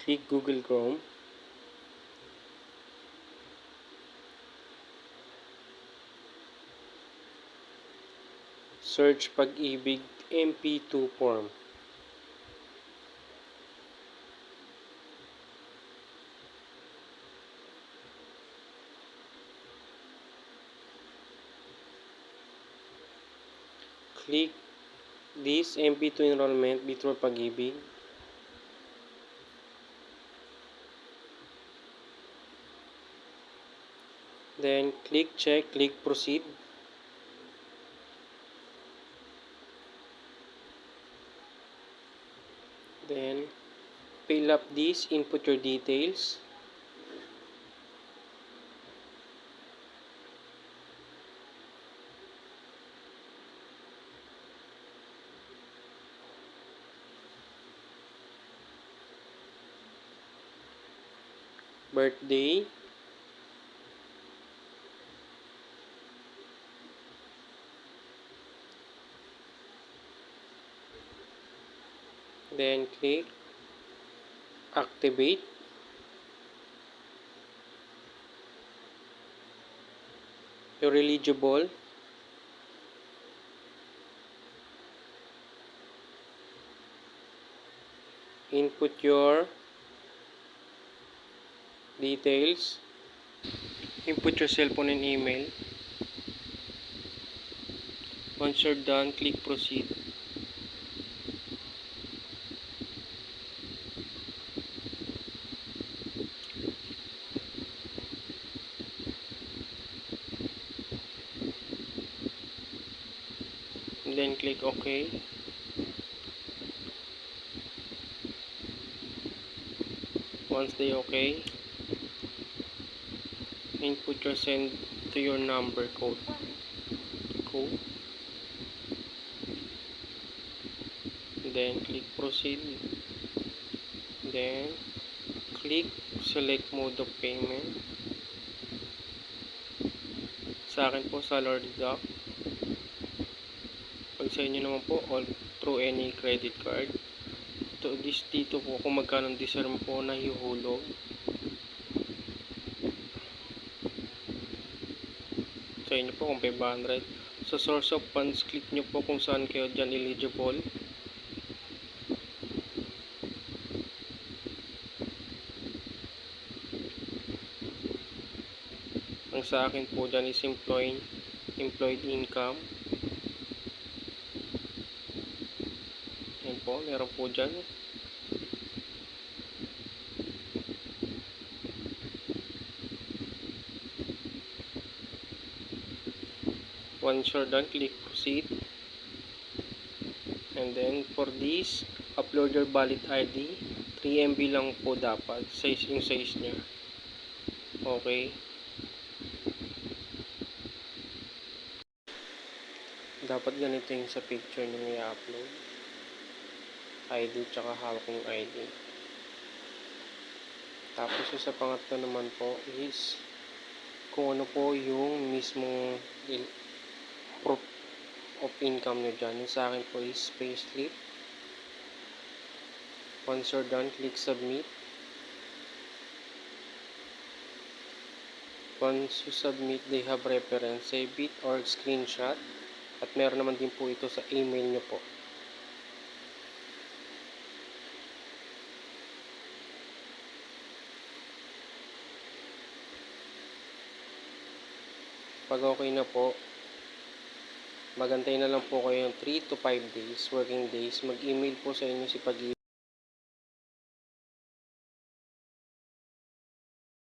click Google Chrome. Search Pag-ibig MP2 form. Click this MP2 enrollment before Pag-ibig. Then click check, click proceed. Then fill up this, input your details. Birthday. Then click activate. You're eligible. Input your details. Input your cell phone and email. Once you're done, click proceed. And then click OK. Once they OK, input your send to your number code. Then click proceed. Then click select mode of payment. Sa akin po salary deduct. Pag sa inyo naman po all through any credit card. Dito po kung magkano deserve po na hihuhulog. Sa inyo po kung 500. Sa source of funds, click nyo po kung saan kayo dyan eligible. Ang sa akin po dyan is employed income. Yan po, meron po dyan. Once you're done, click proceed. And then for this, upload your valid ID. 3 MB lang po dapat. Yung size nya. Okay. Dapat ganito yung sa picture nyo i-upload. ID tsaka hawak yung ID. Tapos yung sa pangatlo naman po is kung ano po yung mismong proof of income nyo dyan. Yung sa akin po is payslip. Once you're done, click submit. Once you submit, they have reference. Save it or screenshot. At meron naman din po ito sa email nyo po. Pag okay na po, magantay na lang po kayo ng 3 to 5 days, working days. Mag-email po sa inyo si Pag-ibig.